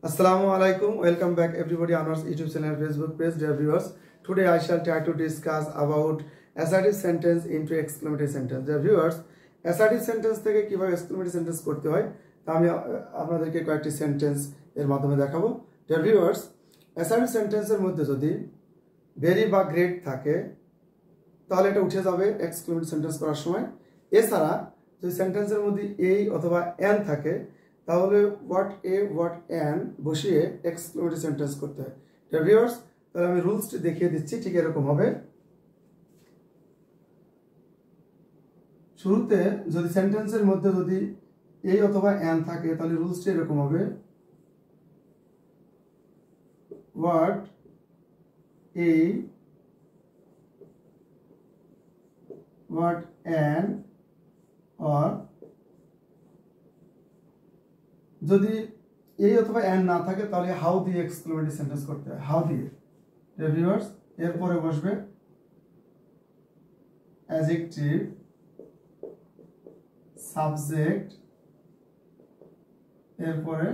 Assalamu alaikum. Welcome back everybody on our YouTube channel and Facebook page, dear viewers. Today I shall try to discuss about assertive sentence into exclamatory sentence. Dear viewers, assertive sentence থেকে কিভাবে exclamatory sentence করতে হয় তা আমি আপনাদেরকে কয়েকটি sentence এর মাধ্যমে দেখাবো। Dear viewers, assertive sentence এর মধ্যে যদি very বা great থাকে তাহলে এটা উঠে যাবে exclamatory sentence করার সময়। এছাড়া যদি সেন্টেন্সের মধ্যে a অথবা and থাকে তাহলে what a what and বসিয়ে এক্সক্লেমেটরি সেন্টেন্স করতে হয়। ডিয়ার ভিউয়ার্স, তাহলে আমি রুলসটি দেখিয়ে দিচ্ছি, ঠিক এরকম হবে। শুরুতে যদি সেন্টেন্সের মধ্যে যদি a অথবা and থাকে তাহলে রুলসটি এরকম হবে, what a what and or যদি এই অথবা and না থাকে তাহলে হাউ দিয়ে এক্সক্লেমেটরি সেন্টেন্স করতে হয়, হাউ দিয়ে। ডিয়ার ভিউয়ার্স, এরপরে বসবে অ্যাডজেক্টিভ সাবজেক্ট, এরপরে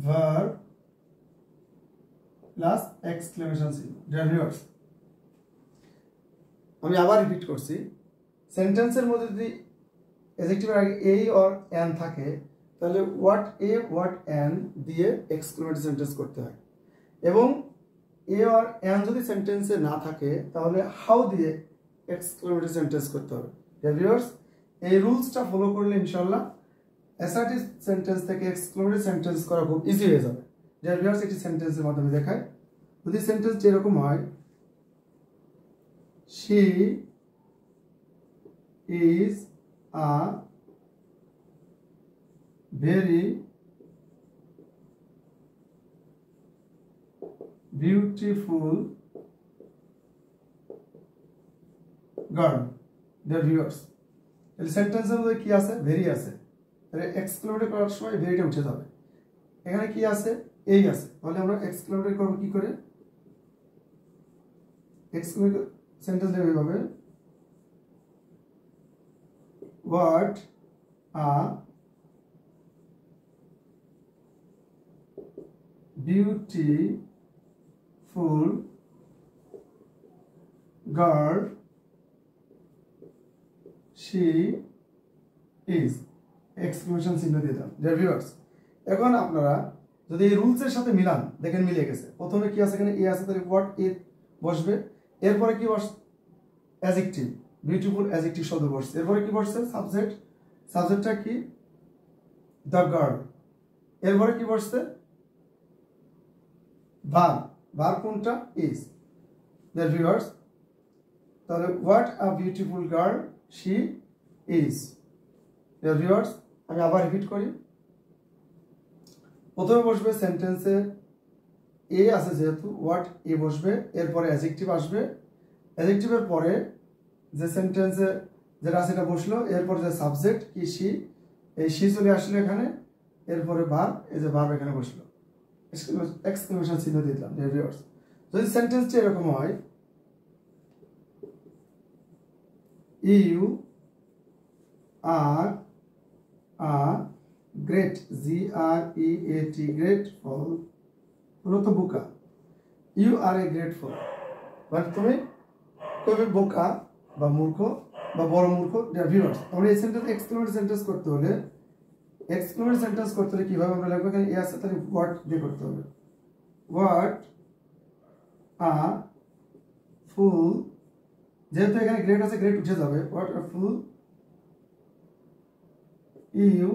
verb plus exclamation symbol. Dear viewers, আমি আবার রিপিট করছি, সেন্টেন্সের মধ্যে যদি অ্যাডজেক্টিভের আগে a or and থাকে তাহলে what a what and দিয়ে এক্সক্লেমেটরি সেন্টেন্স করতে হয়, এবং a or and যদি সেন্টেন্সে না থাকে তাহলে হাউ দিয়ে এক্সক্লেমেটরি সেন্টেন্স করতে হবে। ডিয়ার ভিউয়ার্স, এই রুলসটা ফলো করলে ইনশাআল্লাহ অ্যাসার্টিভ সেন্টেন্স থেকে এক্সক্লেমেটরি সেন্টেন্স করা খুব ইজি হয়ে যাবে। ডিয়ার ভিউয়ার্স, একটি সেন্টেন্সের মাধ্যমে দেখায়। যদি সেন্টেন্স যেরকম হয়, she is a very beautiful girl. Dear viewers, এই সেন্টেন্সের মধ্যে কি আছে? ভেরি আছে, তাহলে এক্সক্লেমেটরি করার সময় ভেরিটা উঠে যাবে। এখানে কি আছে? এই আছে, তাহলে আমরা এক্সক্লেমেটরি করব কি করে? এক্সক্লেমেটরি সেন্টেন্স লিখতে হবে what a beautiful girl she is, exclamation চিহ্ন দিয়ে দাও। ডিয়ার ভিউয়ার্স, এখন আপনারা যদি এই রুলসের সাথে মিলান, দেখেন মিলে গেছে। প্রথমে কি আছে? এখানে এ আছে, তাহলে হোয়াট এ বসবে। এরপরে কি বসবে? অ্যাডজেক্টিভ, বিউটিফুল অ্যাডজেক্টিভ শব্দ বসছে। এরপরে কি বসছে? সাবজেক্ট, সাবজেক্টটা কি? The girl. এরপরে কি বসছে? ভার্ব, ভার্ব কোনটা? ইজ। ডিয়ার ভিউয়ার্স, তাহলে what a beautiful girl she is. Dear viewers, আমি আবার রিপিট করি। প্রথমে বসবে সেন্টেন্সে এ আছে যেহেতু হোয়াট এ বসবে, এরপরে অ্যাডজেক্টিভ আসবে, অ্যাডজেক্টিভের পরে যে সেন্টেন্সে যেটা আছে সেটা বসলো, এরপরে যে সাবজেক্ট কি শি, এই শি চলে আসলো এখানে, এরপরে ভার্ব, এই যে ভার্ব এখানে বসলো, এক্সক্লেমেশন চিহ্ন দিয়ে দিলাম। ডিয়ার ভিউয়ার্স, যদি সেন্টেন্সটি এরকম হয়, you are a great, GREAT, grateful, হলো তো বোকা, ইউ আর এ গ্রেটফুল, মানে তুমি কবি বোকা বা মূর্খ বা বড় মূর্খ। ডিয়ার ভিউয়ার্স, আমরা এই সেন্টেন্স এক্সক্লেমেটরি সেন্টেন্স করতে হলে, এক্সক্লেমেটরি সেন্টেন্স করতে হলে কিভাবে আমরা লিখবো? এখানে এ আছে, তাহলে হোয়াট দিয়ে করতে হবে, হোয়াট আ ফুল, যেহেতু এখানে গ্রেট আছে গ্রেট উঠে যাবে, what a fool you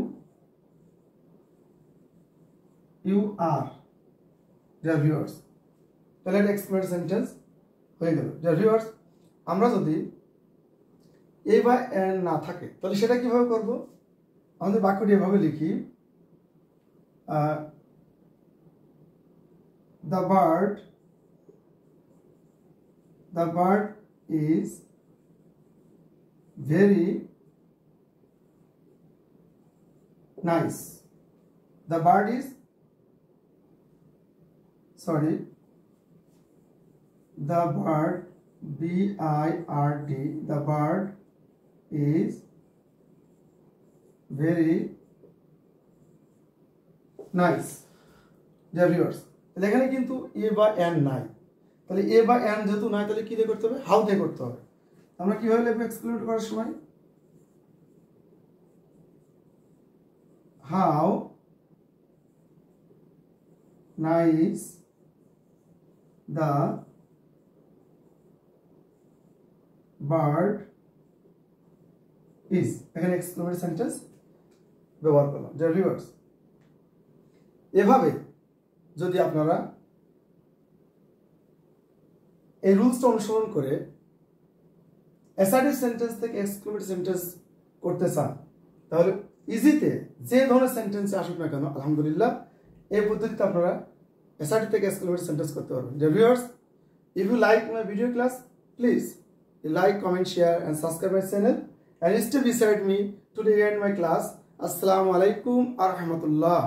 are. Dear viewers, তাহলে এটা এক্সক্লেমেটরি সেন্টেন্স হয়ে গেল। ডিয়ার ভিউয়ার্স, আমরা যদি এ বা এন্ড না থাকে তাহলে সেটা কিভাবে করব? আমাদের বাক্যটি এভাবে লিখি, the bird is very nice. The bird is, sorry, the bird, BIRD, the bird is very nice. Dear viewers, এখানে কিন্তু এ বা এন নাই, তাহলে এ বা এন যেহেতু নাই তাহলে কি দিয়ে করতে হবে? হাউ দিয়ে করতে হবে। আমরা কিভাবে লিখবো এক্সক্লুড করার সময়? How nice the bird is, এখানে এক্সক্লেমেটরি সেন্টেন্স ব্যবহার করলাম। ডিয়ার ভিউয়ার্স, এভাবে যদি আপনারা এই রুলসটা অনুসরণ করে অ্যাসার্টিভ সেন্টেন্স থেকে এক্সক্লেমেটরি সেন্টেন্স করতে চান, তাহলে ইজিতে যে ধরনের সেন্টেন্স আসুক না কেন, আলহামদুলিল্লাহ এই পদ্ধতিতে আপনারা অ্যাসার্টিভ থেকে এক্সক্লেমেটরি সেন্টেন্স করতে পারবেন। Dear viewers, if you like my video class, please like, comment, share and subscribe my channel and stay beside me to end my class. Assalamu alaikum wa rahmatullah.